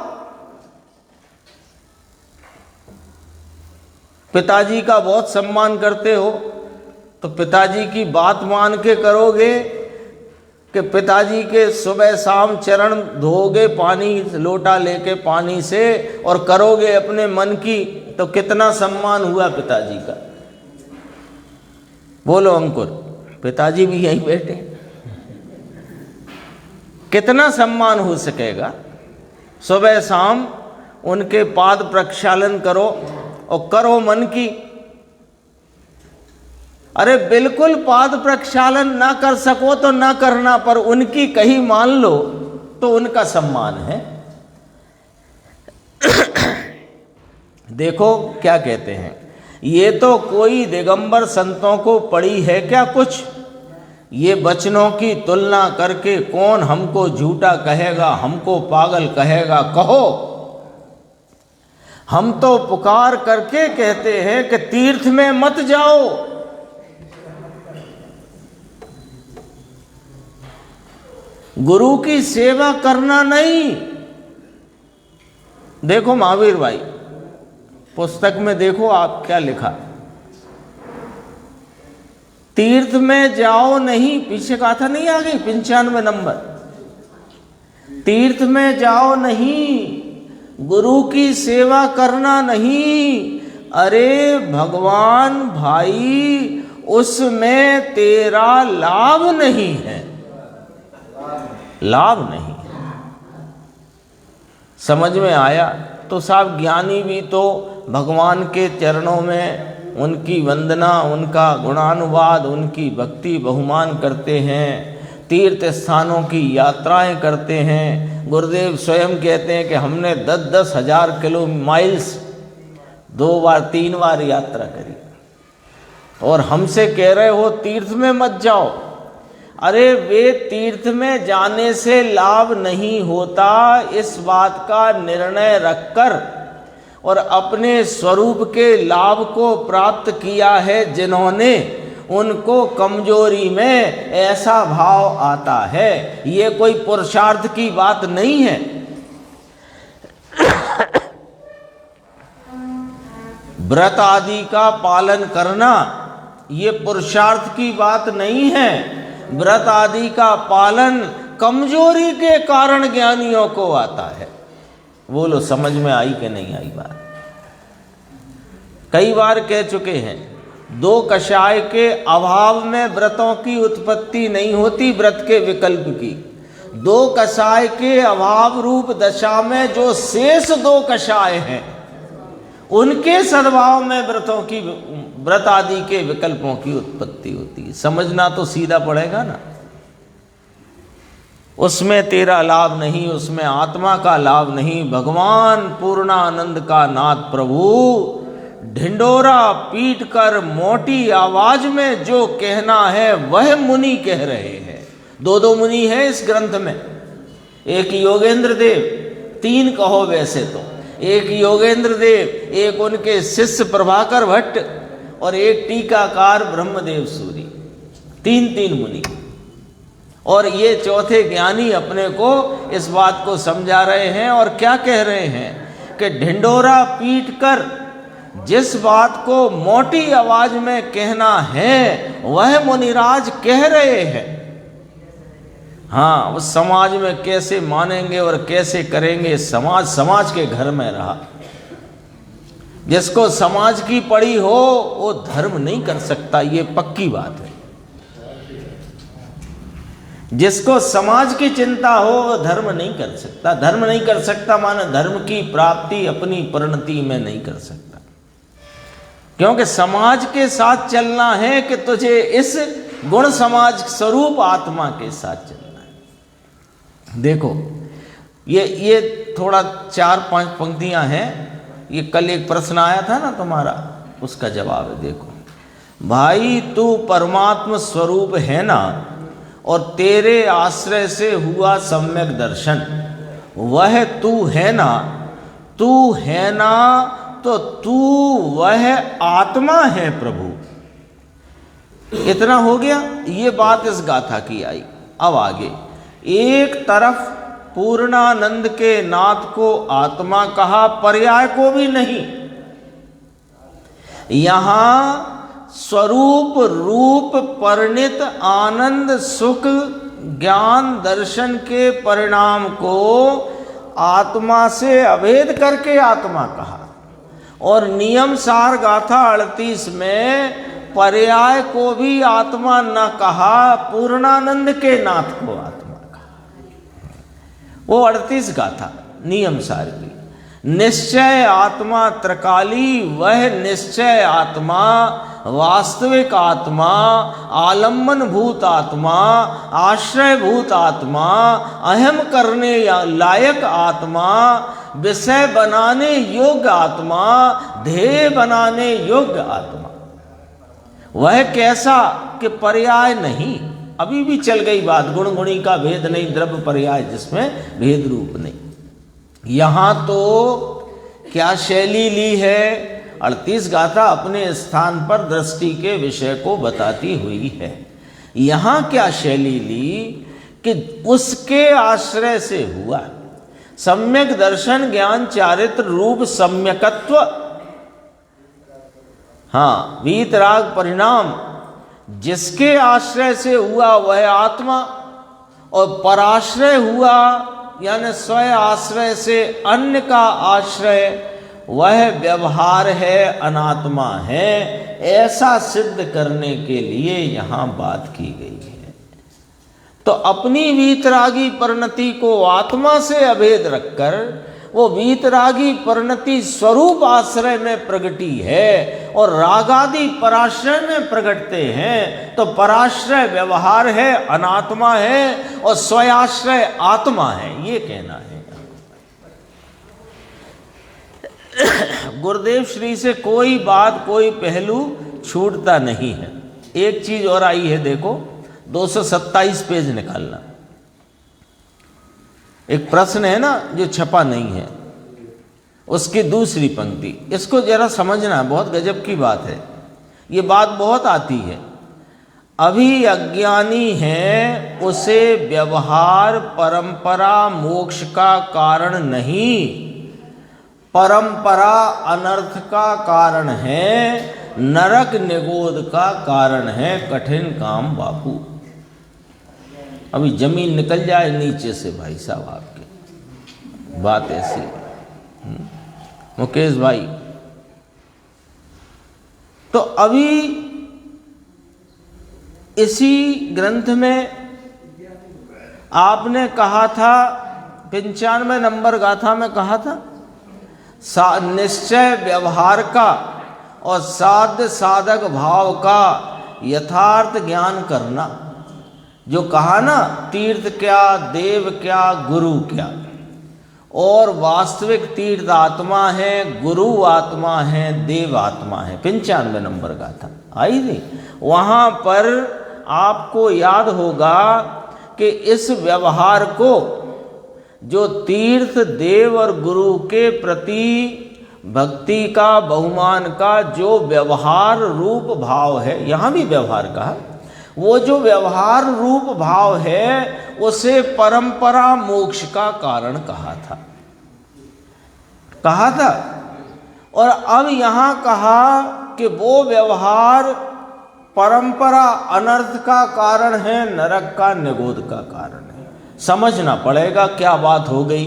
पिताजी का बहुत सम्मान करते हो तो पिताजी की बात मान के करोगे कि पिताजी के सुबह शाम चरण धोगे पानी, लोटा लेके पानी से, और करोगे अपने मन की, तो कितना सम्मान हुआ पिताजी का? बोलो अंकुर, पिताजी भी यहीं बैठे, कितना सम्मान हो सकेगा? सुबह शाम उनके पाद प्रक्षालन करो और करो मन की। अरे बिल्कुल पाद प्रक्षालन ना कर सको तो ना करना, पर उनकी कही मान लो तो उनका सम्मान है। देखो क्या कहते हैं, ये तो कोई दिगंबर संतों को पड़ी है क्या कुछ? ये वचनों की तुलना करके कौन हमको झूठा कहेगा, हमको पागल कहेगा? कहो। हम तो पुकार करके कहते हैं कि तीर्थ में मत जाओ, गुरु की सेवा करना नहीं। देखो महावीर भाई, पुस्तक में देखो आप क्या लिखा, तीर्थ में जाओ नहीं, पीछे कहा था नहीं, आ गई 95 नंबर। तीर्थ में जाओ नहीं, गुरु की सेवा करना नहीं। अरे भगवान भाई, उसमें तेरा लाभ नहीं है, लाभ नहीं। समझ में आया? तो साहब ज्ञानी भी तो भगवान के चरणों में उनकी वंदना, उनका गुणानुवाद, उनकी भक्ति बहुमान करते हैं, तीर्थ स्थानों की यात्राएं करते हैं। गुरुदेव स्वयं कहते हैं कि हमने 10-10 हजार किलो माइल्स 2 बार 3 बार यात्रा करी, और हमसे कह रहे हो तीर्थ में मत जाओ। अरे वे तीर्थ में जाने से लाभ नहीं होता, इस बात का निर्णय रखकर और अपने स्वरूप के लाभ को प्राप्त किया है जिन्होंने, उनको कमजोरी में ऐसा भाव आता है। ये कोई पुरुषार्थ की बात नहीं है। व्रत आदि का पालन करना ये पुरुषार्थ की बात नहीं है। व्रत आदि का पालन कमजोरी के कारण ज्ञानियों को आता है। बोलो समझ में आई कि नहीं आई बात? कई बार कह चुके हैं, दो कषाय के अभाव में व्रतों की उत्पत्ति नहीं होती, व्रत के विकल्प की। दो कषाय के अभाव रूप दशा में जो शेष दो कषाय हैं, उनके सद्भाव में व्रत आदि के विकल्पों की उत्पत्ति होती है। समझना तो सीधा पड़ेगा ना। उसमें तेरा लाभ नहीं, उसमें आत्मा का लाभ नहीं। भगवान पूर्णानंद का नाथ प्रभु ढिंडोरा पीट कर मोटी आवाज में जो कहना है वह मुनि कह रहे हैं। दो मुनि हैं इस ग्रंथ में, एक योगेंद्र देव, तीन कहो वैसे तो, एक योगेंद्र देव, एक उनके शिष्य प्रभाकर भट्ट और एक टीकाकार ब्रह्मदेव सूरी। तीन मुनि। और ये चौथे ज्ञानी अपने को इस बात को समझा रहे हैं। और क्या कह रहे हैं कि ढिंडोरा पीट कर जिस बात को मोटी आवाज में कहना है वह मुनिराज कह रहे हैं। हाँ, उस समाज में कैसे मानेंगे और कैसे करेंगे? समाज के घर में रहा। जिसको समाज की पड़ी हो वो धर्म नहीं कर सकता, ये पक्की बात है। जिसको समाज की चिंता हो वो धर्म नहीं कर सकता। धर्म नहीं कर सकता माने धर्म की प्राप्ति अपनी परिणति में नहीं कर सकता। क्योंकि समाज के साथ चलना है कि तुझे इस गुण समाज स्वरूप आत्मा के साथ चलना है। देखो ये थोड़ा 4-5 पंक्तियां हैं। ये कल एक प्रश्न आया था ना तुम्हारा, उसका जवाब है। देखो भाई, तू परमात्मा स्वरूप है ना, और तेरे आश्रय से हुआ सम्यक दर्शन, वह तू है ना। तू है ना तो तू वह आत्मा है प्रभु। इतना हो गया। ये बात इस गाथा की आई। अब आगे, एक तरफ पूर्णानंद के नाथ को आत्मा कहा, पर्याय को भी नहीं। यहां स्वरूप रूप परिणित आनंद सुख ज्ञान दर्शन के परिणाम को आत्मा से अभेद करके आत्मा कहा। और नियम सार गाथा 38 में पर्याय को भी आत्मा न कहा, पूर्णानंद के नाथ को आत्मा कहा। वो 38 गाथा नियम सार की। निश्चय आत्मा त्रिकाली, वह निश्चय आत्मा, वास्तविक आत्मा, आलम्बन भूत आत्मा, आश्रय भूत आत्मा, अहम करने लायक आत्मा, विषय बनाने योग्य आत्मा, ध्येय बनाने योग्य आत्मा। वह कैसा कि पर्याय नहीं। अभी भी चल गई बात, गुण गुणी का भेद नहीं, द्रव्य पर्याय जिसमें भेद रूप नहीं। यहां तो क्या शैली ली है? 38 गाथा अपने स्थान पर दृष्टि के विषय को बताती हुई है। यहां क्या शैली ली कि उसके आश्रय से हुआ सम्यक दर्शन ज्ञान चारित्र रूप सम्यकत्व। हाँ, वीतराग परिणाम जिसके आश्रय से हुआ वह आत्मा, और पराश्रय हुआ यानी स्वयं आश्रय से अन्य का आश्रय वह व्यवहार है, अनात्मा है। ऐसा सिद्ध करने के लिए यहां बात की गई है। तो अपनी वीतरागी परिणति को आत्मा से अभेद रखकर वो वीतरागी परिणति स्वरूप आश्रय में प्रगटी है और रागादि पराश्रय में प्रगटते हैं। तो पराश्रय व्यवहार है, अनात्मा है, और स्वयाश्रय आत्मा है, ये कहना है। गुरुदेव श्री से कोई बात, कोई पहलू छूटता नहीं है। एक चीज और आई है, देखो 227 पेज निकालना। एक प्रश्न है ना जो छपा नहीं है, उसकी दूसरी पंक्ति, इसको जरा समझना, बहुत गजब की बात है, ये बात बहुत आती है। अभी अज्ञानी है, उसे व्यवहार परंपरा मोक्ष का कारण नहीं, परंपरा अनर्थ का कारण है, नरक निगोद का कारण है। कठिन काम बापू, अभी जमीन निकल जाए नीचे से भाई साहब आपके, बात ऐसी। मुकेश भाई, तो अभी इसी ग्रंथ में आपने कहा था, 95 नंबर गाथा में कहा था, निश्चय व्यवहार का और साध्य साधक भाव का यथार्थ ज्ञान करना। जो कहा ना, तीर्थ क्या, देव क्या, गुरु क्या, और वास्तविक तीर्थ आत्मा है, गुरु आत्मा है, देव आत्मा है। 95 नंबर गाथा आई थी। वहाँ पर आपको याद होगा कि इस व्यवहार को, जो तीर्थ, देव और गुरु के प्रति भक्ति का, बहुमान का जो व्यवहार रूप भाव है, यहाँ भी व्यवहार कहा, वो जो व्यवहार रूप भाव है उसे परंपरा मोक्ष का कारण कहा था। और अब यहाँ कहा कि वो व्यवहार परंपरा अनर्थ का कारण है, नरक का निगोद का कारण है। समझना पड़ेगा क्या बात हो गई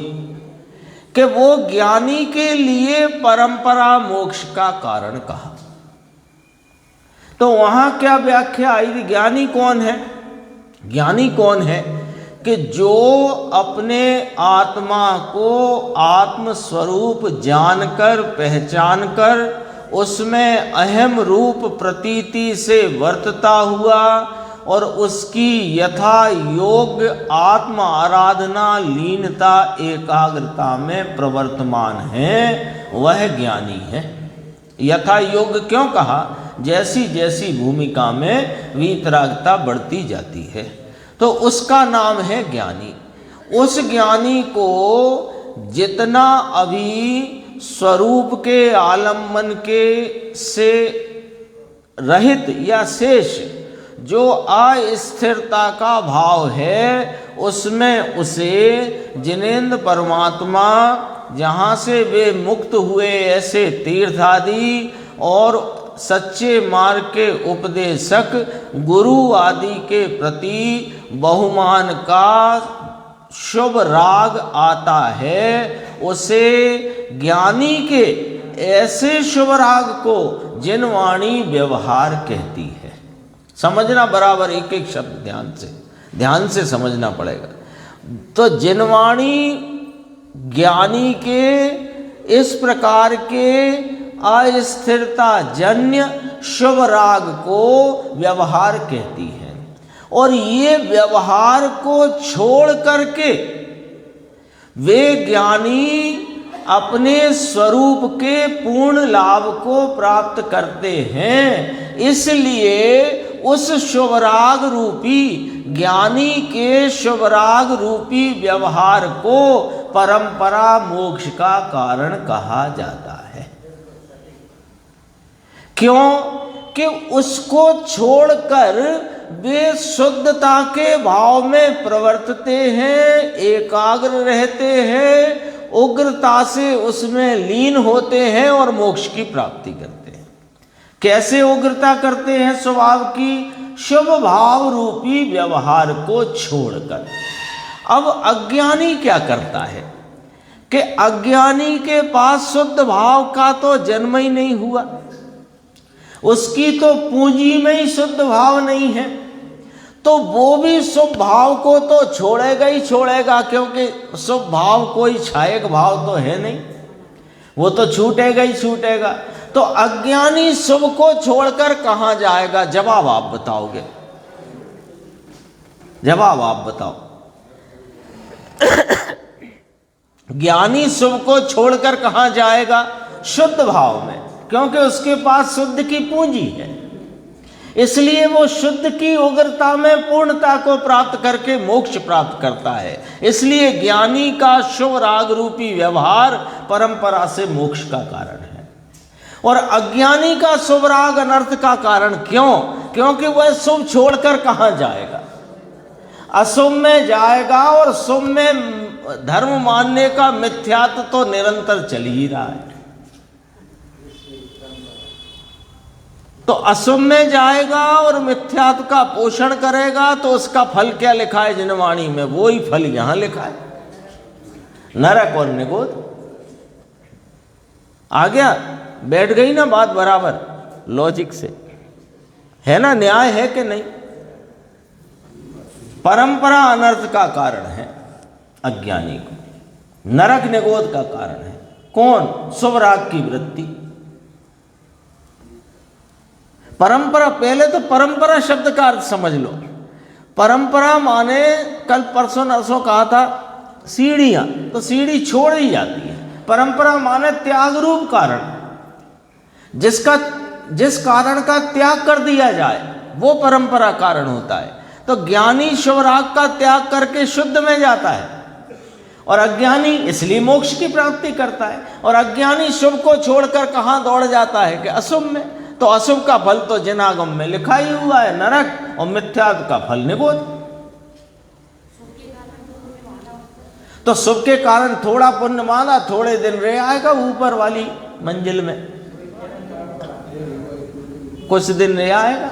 कि वो ज्ञानी के लिए परंपरा मोक्ष का कारण कहा। तो वहां क्या व्याख्या आई थी? ज्ञानी कौन है? ज्ञानी कौन है कि जो अपने आत्मा को आत्म स्वरूप जानकर, पहचानकर, उसमें अहम रूप प्रतीति से वर्तता हुआ और उसकी यथा योग्य आत्म आराधना, लीनता, एकाग्रता में प्रवर्तमान है, वह ज्ञानी है। यथा योग्य क्यों कहा? जैसी जैसी भूमिका में वीतरागता बढ़ती जाती है, तो उसका नाम है ज्ञानी। उस ज्ञानी को जितना अभी स्वरूप के आलम्बन के से रहित या शेष जो अस्थिरता का भाव है, उसमें उसे जिनेंद्र परमात्मा, जहाँ से वे मुक्त हुए ऐसे तीर्थ आदि और सच्चे मार्ग के उपदेशक गुरु आदि के प्रति बहुमान का शुभ राग आता है। उसे ज्ञानी के ऐसे शुभ राग को जिनवाणी व्यवहार कहती है। समझना बराबर, एक एक शब्द ध्यान से समझना पड़ेगा। तो जिनवाणी ज्ञानी के इस प्रकार के अस्थिरता जन्य शुभ राग को व्यवहार कहती है। और ये व्यवहार को छोड़ करके वे ज्ञानी अपने स्वरूप के पूर्ण लाभ को प्राप्त करते हैं। इसलिए उस शुभराग रूपी, ज्ञानी के शुभराग रूपी व्यवहार को परंपरा मोक्ष का कारण कहा जाता है। क्यों? कि उसको छोड़कर वे शुद्धता के भाव में प्रवर्तते हैं, एकाग्र रहते हैं, उग्रता से उसमें लीन होते हैं और मोक्ष की प्राप्ति करते हैं। कैसे उग्रता करते हैं? स्वभाव की शुभ भाव रूपी व्यवहार को छोड़कर। अब अज्ञानी क्या करता है कि अज्ञानी के पास शुद्ध भाव का तो जन्म ही नहीं हुआ, उसकी तो पूंजी में ही शुद्ध भाव नहीं है, तो वो भी शुभ भाव को तो छोड़ेगा ही छोड़ेगा, क्योंकि शुभ भाव कोई छायक भाव तो है नहीं, वो तो छूटेगा ही छूटेगा। तो अज्ञानी शुभ को छोड़कर कहां जाएगा? जवाब आप बताओगे, जवाब आप बताओ। ज्ञानी शुभ को छोड़कर कहां जाएगा? शुद्ध भाव में, क्योंकि उसके पास शुद्ध की पूंजी है। इसलिए वो शुद्ध की उग्रता में पूर्णता को प्राप्त करके मोक्ष प्राप्त करता है। इसलिए ज्ञानी का शुभ राग रूपी व्यवहार परंपरा से मोक्ष का कारण है, और अज्ञानी का शुभ राग अनर्थ का कारण। क्यों? क्योंकि वह शुभ छोड़कर कहाँ जाएगा? अशुभ में जाएगा, और शुभ में धर्म मानने का मिथ्यात्व तो निरंतर चल ही रहा है। तो अशुभ में जाएगा और मिथ्यात्व का पोषण करेगा, तो उसका फल क्या लिखा है जिनवाणी में? वो ही फल यहां लिखा है, नरक और निगोद। आ गया? बैठ गई ना बात बराबर लॉजिक से, है ना? न्याय है कि नहीं? परंपरा अनर्थ का कारण है अज्ञानी को, नरक निगोद का कारण है। कौन? शुभ राग की वृत्ति। परंपरा, पहले तो परंपरा शब्द का अर्थ समझ लो। परंपरा माने, कल परसों नरसों कहा था सीढ़ियां, तो सीढ़ी छोड़ ही जाती है। परंपरा माने त्याग रूप कारण, जिस कारण का त्याग कर दिया जाए वो परंपरा कारण होता है। तो ज्ञानी शुभ राग का त्याग करके शुद्ध में जाता है, और अज्ञानी इसलिए मोक्ष की प्राप्ति करता है। और अज्ञानी शुभ को छोड़कर कहां दौड़ जाता है? कि अशुभ में। तो अशुभ का फल तो जिनागम में लिखा ही हुआ है, नरक, और मिथ्यात्व का फल निगोद। तो शुभ के कारण थोड़ा पुण्य माना, थोड़े दिन रह आएगा ऊपर वाली मंजिल में, कुछ दिन रह आएगा।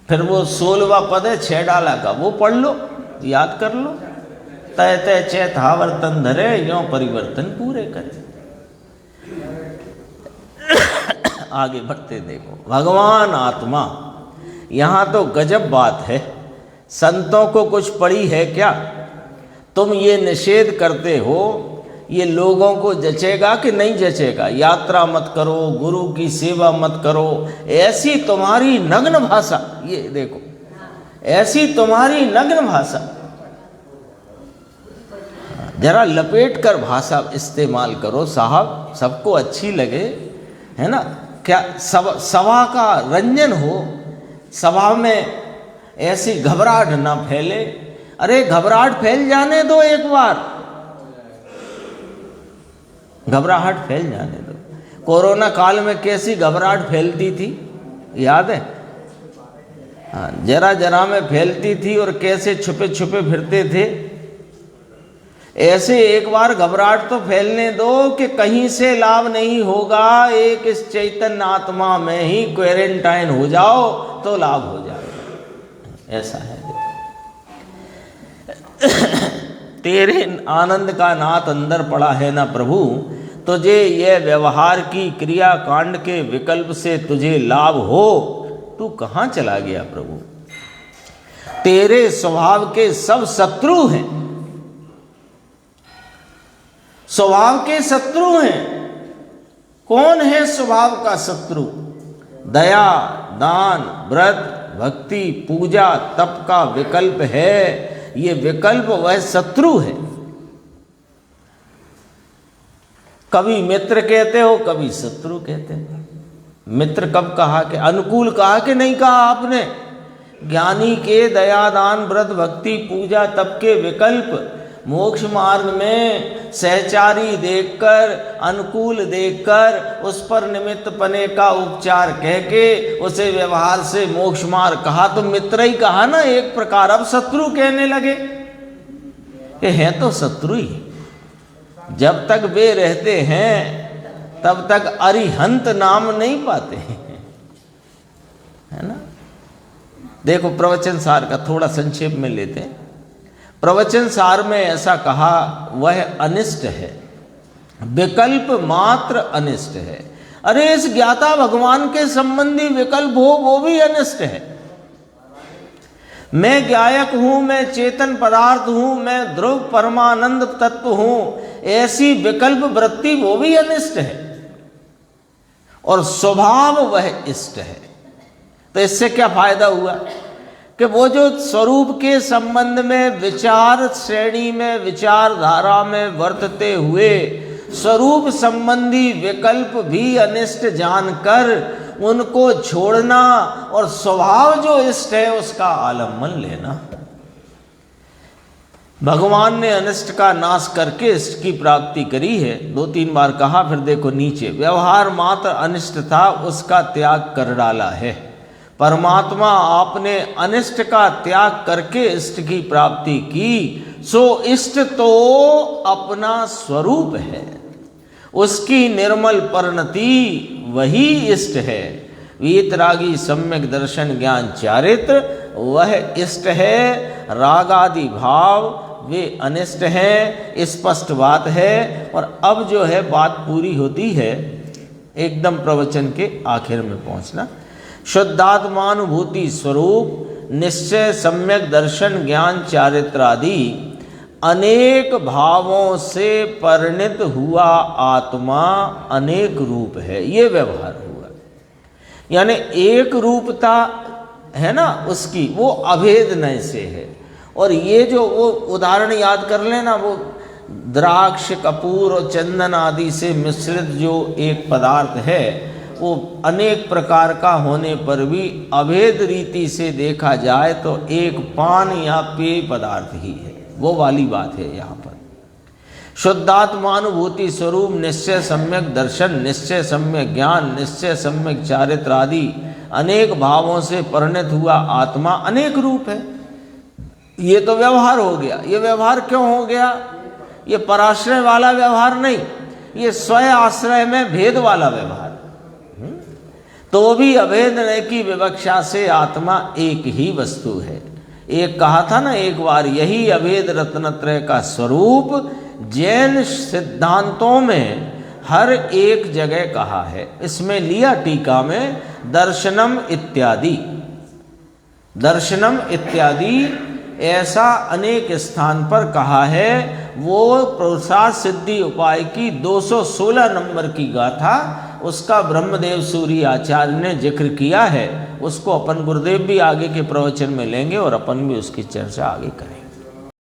फिर वो 16वां पद है 6 डाला का, वो पढ़ लो, याद कर लो। तय तय चैत हावर्तन धरे, यो परिवर्तन पूरे करे। आगे बढ़ते देखो, भगवान आत्मा, यहां तो गजब बात है। संतों को कुछ पड़ी है क्या? तुम ये निषेध करते हो, ये लोगों को जचेगा कि नहीं जचेगा? यात्रा मत करो, गुरु की सेवा मत करो, ऐसी तुम्हारी नग्न भाषा। ये देखो, ऐसी तुम्हारी नग्न भाषा, जरा लपेट कर भाषा इस्तेमाल करो साहब, सबको अच्छी लगे, है ना? क्या सभा का रंजन हो, सभा में ऐसी घबराहट ना फैले। अरे घबराहट फैल जाने दो, एक बार घबराहट फैल जाने दो। कोरोना काल में कैसी घबराहट फैलती थी, याद है? हाँ, जरा जरा में फैलती थी, और कैसे छुपे छुपे फिरते थे। ऐसे एक बार घबराहट तो फैलने दो कि कहीं से लाभ नहीं होगा, एक इस चैतन्य आत्मा में ही क्वारंटाइन हो जाओ तो लाभ हो जाएगा। ऐसा है। तेरे आनंद का नाथ अंदर पड़ा है ना प्रभु, तुझे यह व्यवहार की क्रिया कांड के विकल्प से तुझे लाभ हो, तू कहाँ चला गया प्रभु? तेरे स्वभाव के सब शत्रु हैं, स्वभाव के शत्रु हैं। कौन है स्वभाव का शत्रु? दया, दान, व्रत, भक्ति, पूजा, तप का विकल्प है। ये विकल्प वह शत्रु है। कभी मित्र कहते हो, कभी शत्रु कहते हो। मित्र कब कहा? कि अनुकूल कहा कि नहीं कहा आपने? ज्ञानी के दया, दान, व्रत, भक्ति, पूजा, तप के विकल्प मोक्ष मार्ग में सहचारी देखकर, अनुकूल देखकर, उस पर निमित्त पने का उपचार कह के उसे व्यवहार से मोक्ष मार्ग कहा, तो मित्र ही कहा ना एक प्रकार। अब शत्रु कहने लगे कि हैं तो शत्रु ही, जब तक वे रहते हैं तब तक अरिहंत नाम नहीं पाते हैं, है ना? देखो प्रवचन सार का थोड़ा संक्षेप में लेते हैं। प्रवचन सार में ऐसा कहा, वह अनिष्ट है, विकल्प मात्र अनिष्ट है। अरे इस ज्ञाता भगवान के संबंधी विकल्प हो, वो भी अनिष्ट है। मैं ज्ञायक हूं, मैं चेतन पदार्थ हूं, मैं ध्रुव परमानंद तत्व हूं, ऐसी विकल्प वृत्ति वो भी अनिष्ट है, और स्वभाव वह इष्ट है। तो इससे क्या फायदा हुआ कि वो जो स्वरूप के संबंध में विचार श्रेणी में, विचारधारा में वर्तते हुए स्वरूप संबंधी विकल्प भी अनिष्ट जानकर उनको छोड़ना और स्वभाव जो इष्ट है उसका आलम्बन लेना। भगवान ने अनिष्ट का नाश करके इष्ट की प्राप्ति करी है, 2-3 बार कहा। फिर देखो नीचे, व्यवहार मात्र अनिष्ट था उसका त्याग कर डाला है। परमात्मा आपने अनिष्ट का त्याग करके इष्ट की प्राप्ति की, सो इष्ट तो अपना स्वरूप है, उसकी निर्मल परिणति वही इष्ट है। वीतरागी सम्यक दर्शन ज्ञान चारित्र वह इष्ट है, रागादि भाव वे अनिष्ट हैं, स्पष्ट बात है। और अब जो है बात पूरी होती है, एकदम प्रवचन के आखिर में पहुंचना। शुद्धात्मानुभूति स्वरूप निश्चय सम्यक दर्शन ज्ञान चारित्र आदि अनेक भावों से परिणित हुआ आत्मा अनेक रूप है, ये व्यवहार हुआ। यानी एक रूपता है ना उसकी, वो अभेदनय से है। और ये जो वो उदाहरण याद कर लेना, वो द्राक्ष कपूर और चंदन आदि से मिश्रित जो एक पदार्थ है, वो अनेक प्रकार का होने पर भी अभेद रीति से देखा जाए तो एक पान या पेय पदार्थ ही है, वो वाली बात है यहाँ पर। शुद्धात्मानुभूति स्वरूप निश्चय सम्यक दर्शन, निश्चय सम्यक ज्ञान, निश्चय सम्यक चारित्र आदि अनेक भावों से परिणत हुआ आत्मा अनेक रूप है। ये तो व्यवहार हो गया। ये व्यवहार क्यों हो गया? ये पराश्रय वाला व्यवहार नहीं, ये स्वयं आश्रय में भेद वाला व्यवहार। तो भी अभेदनय की विवक्षा से आत्मा एक ही वस्तु है। एक कहा था ना एक बार, यही अभेद रत्नत्रय का स्वरूप जैन सिद्धांतों में हर एक जगह कहा है। इसमें लिया टीका में दर्शनम इत्यादि, दर्शनम इत्यादि ऐसा अनेक स्थान पर कहा है। वो पुरुषार्थ सिद्धि उपाय की 216 नंबर की गाथा, उसका ब्रह्मदेव सूरी आचार्य ने जिक्र किया है। उसको अपन गुरुदेव भी आगे के प्रवचन में लेंगे और अपन भी उसकी चर्चा आगे करेंगे।